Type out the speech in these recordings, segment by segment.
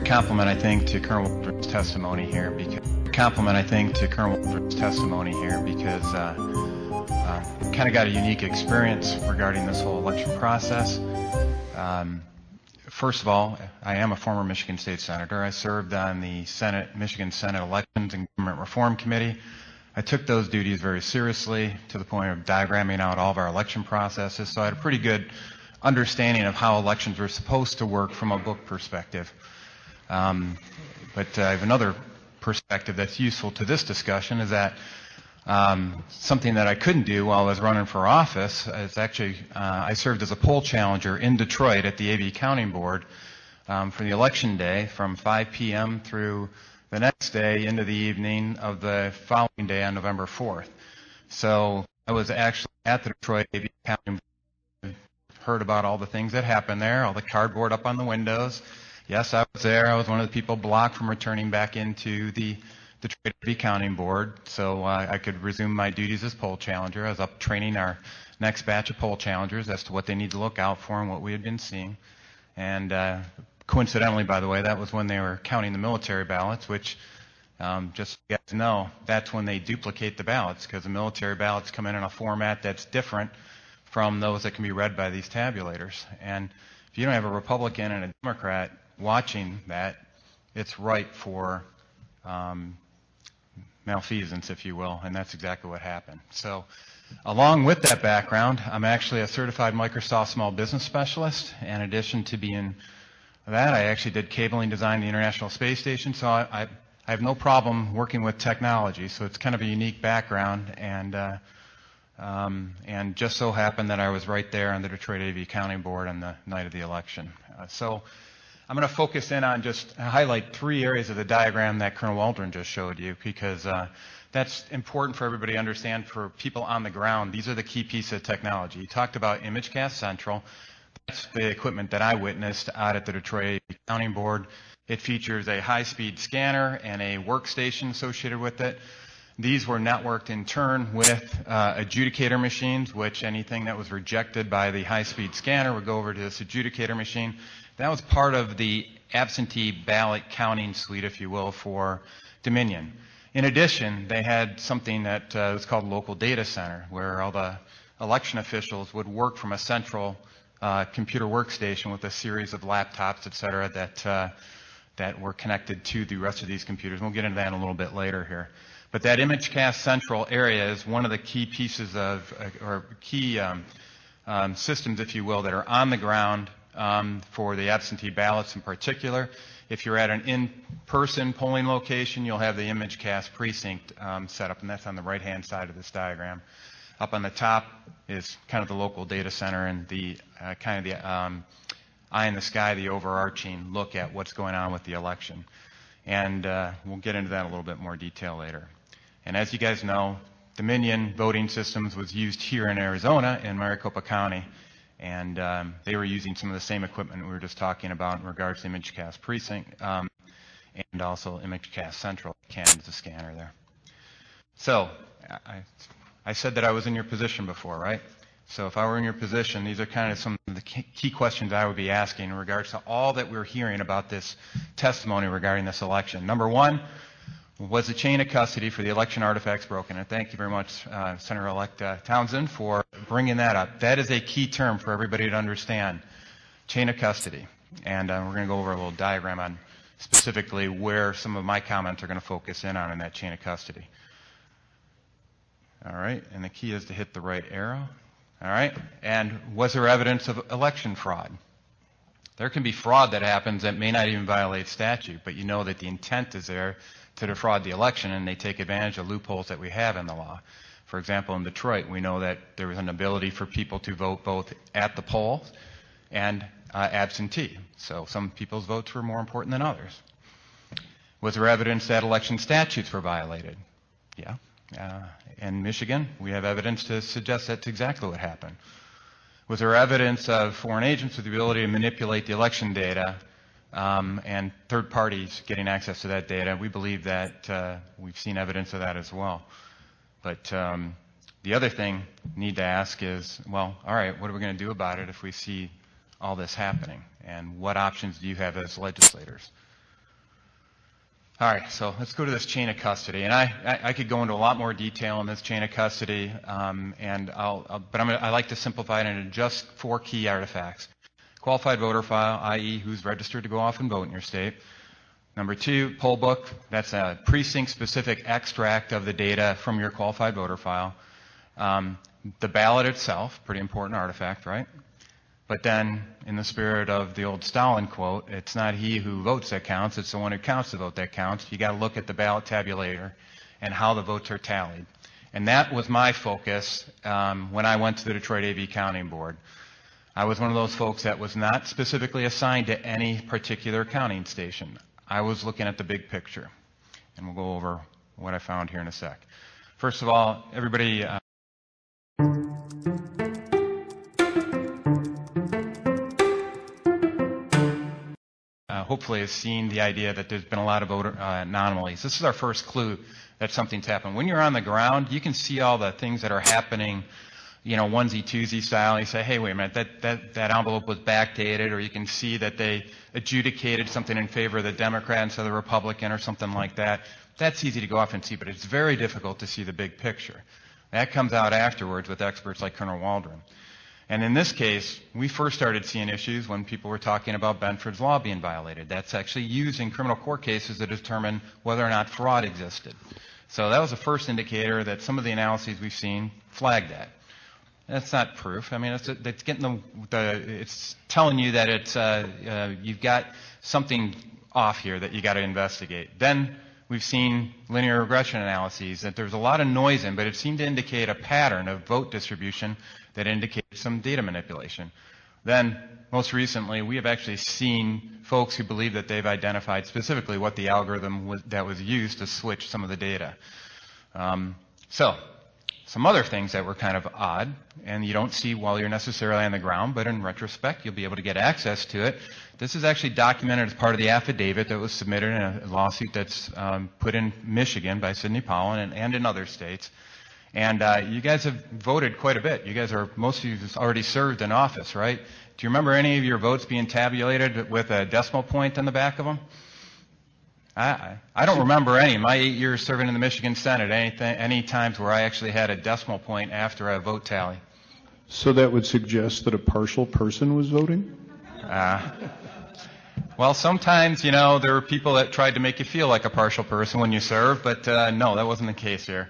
Compliment, I think, to Colonel Waldron's testimony here because kind of got a unique experience regarding this whole election process. First of all, I am a former Michigan State Senator. I served on the Michigan Senate Elections and Government Reform Committee. I took those duties very seriously to the point of diagramming out all of our election processes, so I had a pretty good understanding of how elections were supposed to work from a book perspective. But I have another perspective that's useful to this discussion is that something that I couldn't do while I was running for office is actually I served as a poll challenger in Detroit at the AV Counting Board for the election day from 5 p.m. through the next day into the evening of the following day on November 4th. So I was actually at the Detroit AV Counting Board, heard about all the things that happened there, all the cardboard up on the windows. Yes, I was there. I was one of the people blocked from returning back into the Detroit AV Counting Board, so I could resume my duties as poll challenger. I was up training our next batch of poll challengers as to what they need to look out for and what we had been seeing. And coincidentally, by the way, that was when they were counting the military ballots, which, just so you guys know, that's when they duplicate the ballots, because the military ballots come in a format that's different from those that can be read by these tabulators. And if you don't have a Republican and a Democrat watching that, it's ripe for malfeasance, if you will, and that's exactly what happened. So along with that background, I'm actually a certified Microsoft small business specialist. In addition to being that, I actually did cabling design the International Space Station, so I have no problem working with technology, so it's kind of a unique background, and just so happened that I was right there on the Detroit AV Counting Board on the night of the election. So I'm going to focus in on just highlight three areas of the diagram that Colonel Waldron just showed you, because that's important for everybody to understand. For people on the ground, these are the key pieces of technology. You talked about ImageCast Central. That's the equipment that I witnessed out at the Detroit Counting Board. It features a high-speed scanner and a workstation associated with it. These were networked in turn with adjudicator machines, which anything that was rejected by the high-speed scanner would go over to this adjudicator machine. That was part of the absentee ballot counting suite, if you will, for Dominion. In addition, they had something that was called local data center, where all the election officials would work from a central computer workstation with a series of laptops, et cetera, that were connected to the rest of these computers. We'll get into that in a little bit later here. But that ImageCast Central area is one of the key pieces of, or key systems, if you will, that are on the ground for the absentee ballots in particular. If you're at an in-person polling location, you'll have the ImageCast precinct set up, and that's on the right-hand side of this diagram. Up on the top is kind of the local data center and the kind of the eye in the sky, the overarching look at what's going on with the election. And we'll get into that in a little bit more detail later. And as you guys know, Dominion voting systems was used here in Arizona in Maricopa County, and they were using some of the same equipment we were just talking about in regards to ImageCast Precinct and also ImageCast Central, the scanner there. So I said that I was in your position before, right? So if I were in your position, these are kind of some of the key questions I would be asking in regards to all that we're hearing about this testimony regarding this election. Number one, was the chain of custody for the election artifacts broken? And thank you very much, Senator-elect Townsend, for bringing that up. That is a key term for everybody to understand, chain of custody. And we're going to go over a little diagram on specifically where some of my comments are going to focus in on in that chain of custody. All right, and the key is to hit the right arrow. All right, and was there evidence of election fraud? There can be fraud that happens that may not even violate statute, but you know that the intent is there to defraud the election, and they take advantage of loopholes that we have in the law. For example, in Detroit, we know that there was an ability for people to vote both at the polls and absentee. So some people's votes were more important than others. Was there evidence that election statutes were violated? Yeah. In Michigan, we have evidence to suggest that's exactly what happened. Was there evidence of foreign agents with the ability to manipulate the election data and third parties getting access to that data? We believe that we've seen evidence of that as well. But the other thing we need to ask is, well, all right, what are we going to do about it if we see all this happening? And what options do you have as legislators? All right, so let's go to this chain of custody, and I could go into a lot more detail on this chain of custody, but I like to simplify it into just 4 key artifacts: qualified voter file, i.e., who's registered to go off and vote in your state. Number 2, poll book. That's a precinct-specific extract of the data from your qualified voter file. The ballot itself, pretty important artifact, right? But then, in the spirit of the old Stalin quote, it's not he who votes that counts, it's the one who counts the vote that counts. You got to look at the ballot tabulator and how the votes are tallied. And that was my focus when I went to the Detroit AV Counting Board. I was one of those folks that was not specifically assigned to any particular counting station. I was looking at the big picture. And we'll go over what I found here in a sec. First of all, everybody... hopefully has seen the idea that there's been a lot of voter anomalies. This is our first clue that something's happened. When you're on the ground, you can see all the things that are happening, you know, onesie twosie style. You say, hey, wait a minute, that envelope was backdated, or you can see that they adjudicated something in favor of the Democrat instead of the Republican or something like that. That's easy to go off and see, but it's very difficult to see the big picture. That comes out afterwards with experts like Colonel Waldron. And in this case, we first started seeing issues when people were talking about Benford's law being violated. That's actually used in criminal court cases to determine whether or not fraud existed. So that was the first indicator that some of the analyses we've seen flagged that. That's not proof. I mean, it's getting it's telling you that it's you've got something off here that you got to investigate. Then we've seen linear regression analyses that there's a lot of noise in, but it seemed to indicate a pattern of vote distribution that indicates some data manipulation. Then, most recently, we have actually seen folks who believe that they've identified specifically what the algorithm that was used to switch some of the data. So, some other things that were kind of odd, and you don't see while you're necessarily on the ground, but in retrospect, you'll be able to get access to it. This is actually documented as part of the affidavit that was submitted in a lawsuit that's put in Michigan by Sidney Powell and in other states. And you guys have voted quite a bit. You guys are, most of you have already served in office, right? Do you remember any of your votes being tabulated with a decimal point in the back of them? I don't remember any. My 8 years serving in the Michigan Senate, any times where I actually had a decimal point after a vote tally. So that would suggest that a partial person was voting? Well, sometimes, you know, there were people that tried to make you feel like a partial person when you serve, but no, that wasn't the case here.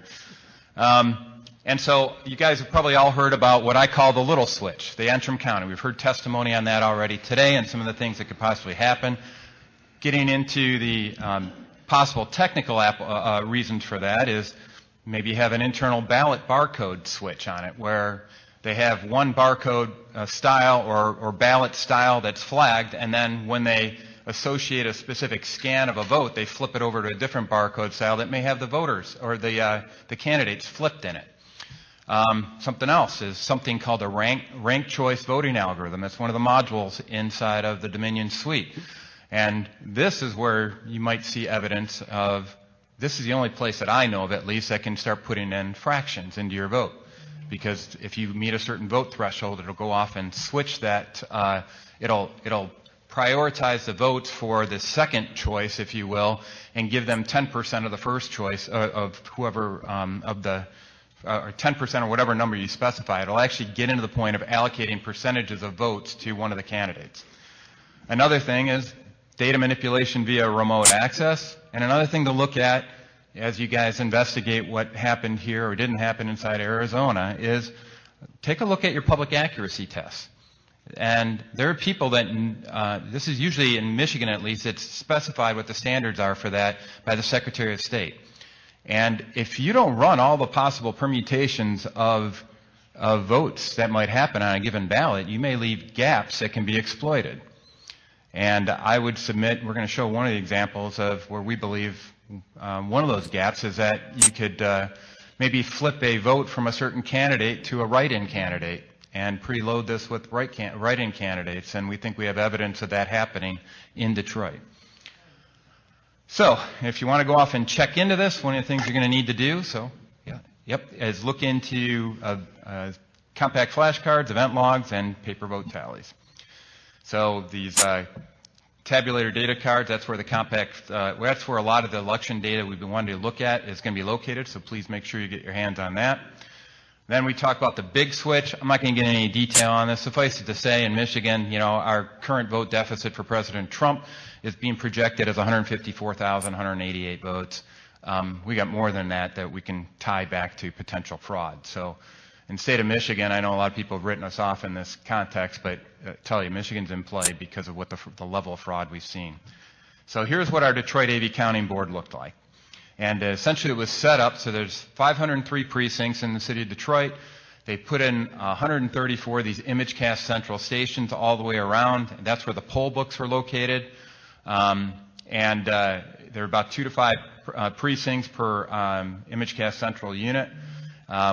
And so you guys have probably all heard about what I call the little switch, the Antrim County. We've heard testimony on that already today and some of the things that could possibly happen. Getting into the possible technical reasons for that is maybe you have an internal ballot barcode switch on it where they have one barcode style or ballot style that's flagged, and then when they associate a specific scan of a vote, they flip it over to a different barcode style that may have the voters or the candidates flipped in it. Something else is something called a ranked choice voting algorithm. It's one of the modules inside of the Dominion suite. And this is where you might see evidence of, this is the only place that I know of at least that can start putting in fractions into your vote. Because if you meet a certain vote threshold, it'll go off and switch that, it'll prioritize the votes for the second choice, if you will, and give them 10% of the first choice of whoever or 10% or whatever number you specify. It'll actually get into the point of allocating percentages of votes to one of the candidates. Another thing is data manipulation via remote access. And another thing to look at as you guys investigate what happened here or didn't happen inside Arizona is take a look at your public accuracy tests. And there are people that, this is usually in Michigan at least, it's specified what the standards are for that by the Secretary of State. And if you don't run all the possible permutations of votes that might happen on a given ballot, you may leave gaps that can be exploited. And I would submit, we're going to show one of the examples of where we believe one of those gaps is that you could maybe flip a vote from a certain candidate to a write-in candidate and preload this with write-in candidates, and we think we have evidence of that happening in Detroit. So, if you want to go off and check into this, one of the things you're going to need to do, is look into compact flashcards, event logs, and paper vote tallies. So these tabulator data cards, that's where the compact, that's where a lot of the election data we've been wanting to look at is going to be located, so please make sure you get your hands on that. Then we talk about the big switch. I'm not going to get into any detail on this. Suffice it to say, in Michigan, you know, our current vote deficit for President Trump is being projected as 154,188 votes. We got more than that we can tie back to potential fraud. So in the state of Michigan, I know a lot of people have written us off in this context, but I tell you, Michigan's in play because of what the level of fraud we've seen. So here's what our Detroit AV Counting Board looked like. And essentially it was set up so there's 503 precincts in the city of Detroit. They put in 134 of these ImageCast central stations all the way around. And that's where the poll books were located. There are about 2 to 5 precincts per ImageCast central unit.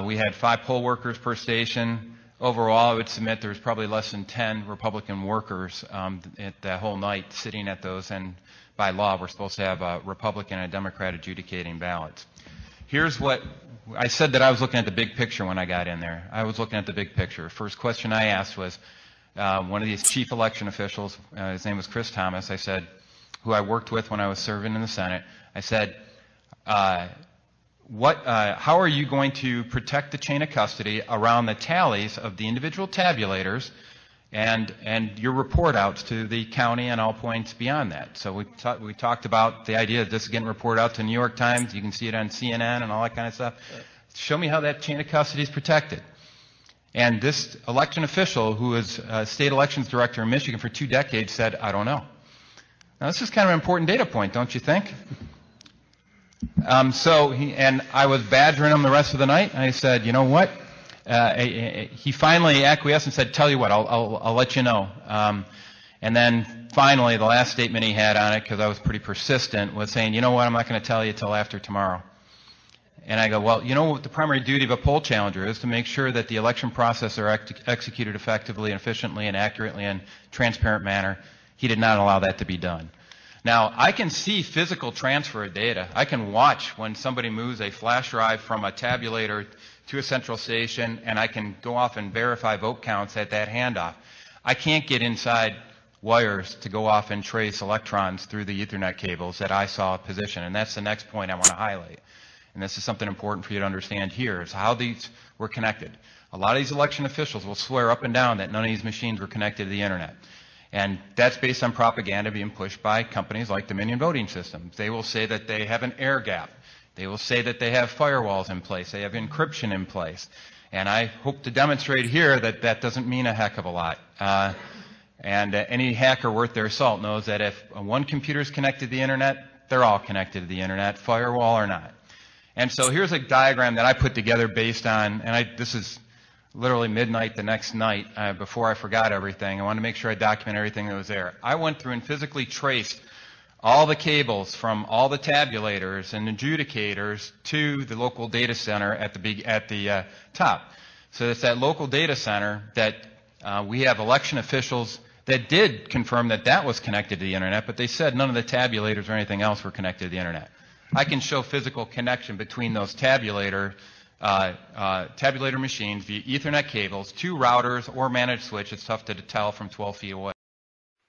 We had 5 poll workers per station. Overall, I would submit there was probably less than 10 Republican workers at that whole night sitting at those, and by law we're supposed to have a Republican and a Democrat adjudicating ballots. Here's what I said, that I was looking at the big picture when I got in there. I was looking at the big picture. First question I asked was one of these chief election officials, his name was Chris Thomas, I said, who I worked with when I was serving in the Senate, I said, how are you going to protect the chain of custody around the tallies of the individual tabulators and your report outs to the county and all points beyond that? So we talked about the idea that this is getting reported out to the New York Times. You can see it on CNN and all that kind of stuff. Show me how that chain of custody is protected. And this election official, who was state elections director in Michigan for 2 decades, said, I don't know. Now this is kind of an important data point, don't you think? And I was badgering him the rest of the night, and I said, you know what? He finally acquiesced and said, tell you what, I'll let you know. And then finally, the last statement he had on it, because I was pretty persistent, was saying, you know what, I'm not going to tell you till after tomorrow. And I go, well, you know what the primary duty of a poll challenger is? To make sure that the election process are executed effectively and efficiently and accurately and transparent manner. He did not allow that to be done. Now, I can see physical transfer of data. I can watch when somebody moves a flash drive from a tabulator to a central station, and I can go off and verify vote counts at that handoff. I can't get inside wires to go off and trace electrons through the Ethernet cables that I saw position, and that's the next point I want to highlight. And this is something important for you to understand here, is how these were connected. A lot of these election officials will swear up and down that none of these machines were connected to the Internet. And that's based on propaganda being pushed by companies like Dominion Voting Systems. They will say that they have an air gap. They will say that they have firewalls in place. They have encryption in place. And I hope to demonstrate here that that doesn't mean a heck of a lot. Any hacker worth their salt knows that if one computer is connected to the Internet, they're all connected to the Internet, firewall or not. And so here's a diagram that I put together based on, this is literally midnight the next night, before I forgot everything. I wanted to make sure I document everything that was there. I went through and physically traced all the cables from all the tabulators and adjudicators to the local data center at the top. So it's that local data center that we have election officials that did confirm that that was connected to the Internet, but they said none of the tabulators or anything else were connected to the Internet. I can show physical connection between those tabulator machines via Ethernet cables, 2 routers or managed switch. It's tough to tell from 12 feet away.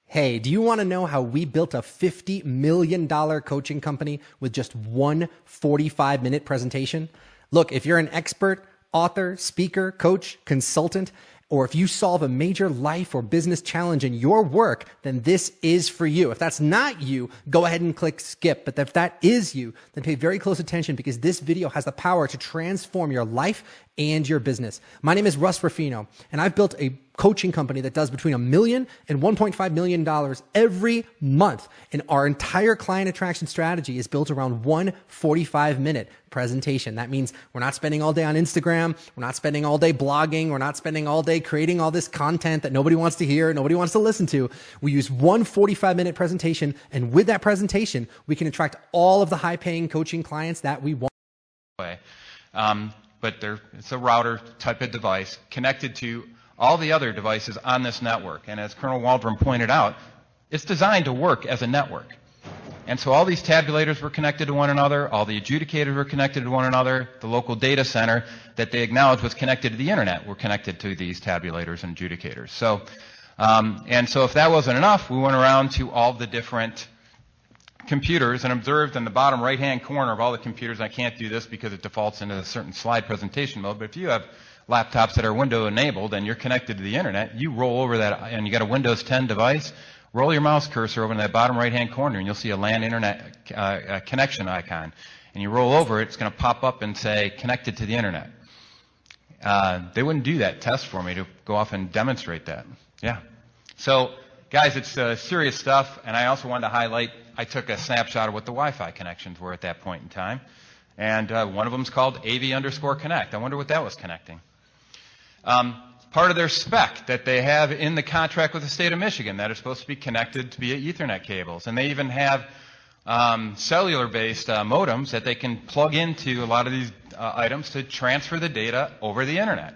Hey, do you want to know how we built a $50 million coaching company with just one 45-minute presentation? Look, if you're an expert, author, speaker, coach, consultant, or if you solve a major life or business challenge in your work, then this is for you. If that's not you, go ahead and click skip. But if that is you, then pay very close attention, because this video has the power to transform your life and your business. My name is Russ Ruffino, and I've built a coaching company that does between $1 million and $1.5 million every month. And our entire client attraction strategy is built around one 45-minute presentation. That means we're not spending all day on Instagram. We're not spending all day blogging. We're not spending all day creating all this content that nobody wants to hear, nobody wants to listen to. We use one 45-minute presentation, and with that presentation, we can attract all of the high-paying coaching clients that we want. But it's a router type of device connected to all the other devices on this network. And as Colonel Waldron pointed out, it's designed to work as a network. And so all these tabulators were connected to one another, all the adjudicators were connected to one another, the local data center that they acknowledged was connected to the Internet were connected to these tabulators and adjudicators. So And so if that wasn't enough, we went around to all the different computers and observed in the bottom right-hand corner of all the computers, I can't do this because it defaults into a certain slide presentation mode, but if you have laptops that are window enabled and you're connected to the internet, you roll over that, and you got a Windows 10 device, roll your mouse cursor over in that bottom right-hand corner and you'll see a LAN internet connection icon. And you roll over it, it's going to pop up and say, connected to the internet. They wouldn't do that test for me to go off and demonstrate that. Yeah. So, guys, it's serious stuff, and I also wanted to highlight, I took a snapshot of what the Wi-Fi connections were at that point in time, and one of them is called AV_connect. I wonder what that was connecting. Part of their spec that they have in the contract with the state of Michigan that are supposed to be connected via Ethernet cables, and they even have cellular-based modems that they can plug into a lot of these items to transfer the data over the internet.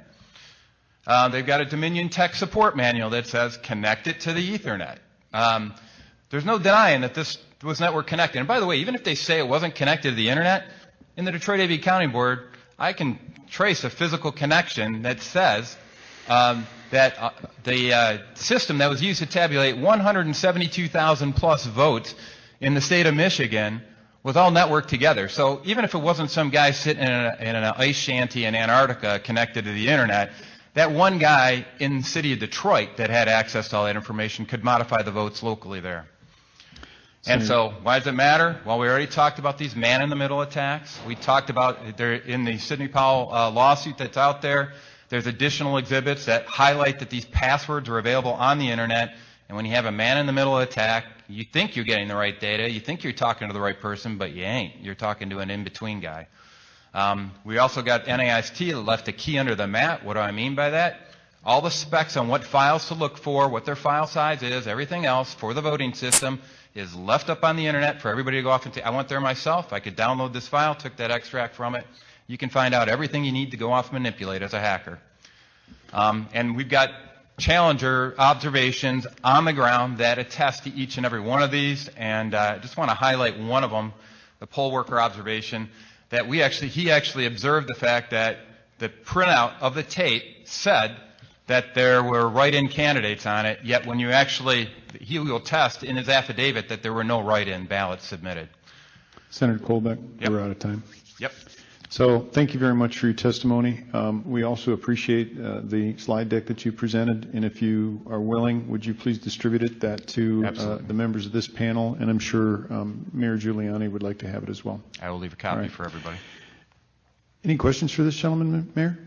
They've got a Dominion Tech support manual that says connect it to the Ethernet. There's no denying that this was network connected. And by the way, even if they say it wasn't connected to the internet, in the Detroit AV County Board, I can trace a physical connection that says that the system that was used to tabulate 172,000 plus votes in the state of Michigan was all networked together. So even if it wasn't some guy sitting in an ice shanty in Antarctica connected to the internet, that one guy in the city of Detroit that had access to all that information could modify the votes locally there. And so, why does it matter? Well, we already talked about these man-in-the-middle attacks. We talked about, there in the Sidney Powell lawsuit that's out there, there's additional exhibits that highlight that these passwords are available on the internet, and when you have a man-in-the-middle attack, you think you're getting the right data, you think you're talking to the right person, but you ain't. You're talking to an in-between guy. We also got NAIST that left a key under the mat. What do I mean by that? All the specs on what files to look for, what their file size is, everything else for the voting system is left up on the internet for everybody to go off and say, I went there myself, I could download this file, took that extract from it. You can find out everything you need to go off and manipulate as a hacker. And we've got Challenger observations on the ground that attest to each and every one of these, and I just want to highlight one of them, the poll worker observation, that he actually observed the fact that the printout of the tape said that there were write-in candidates on it, yet when you actually, he will test in his affidavit that there were no write-in ballots submitted. Senator Kolbeck, Yep. we're out of time. Yep. So thank you very much for your testimony. We also appreciate the slide deck that you presented, and if you are willing, would you please distribute that to the members of this panel, and I'm sure Mayor Giuliani would like to have it as well. I will leave a copy for everybody. Any questions for this gentleman, Mayor?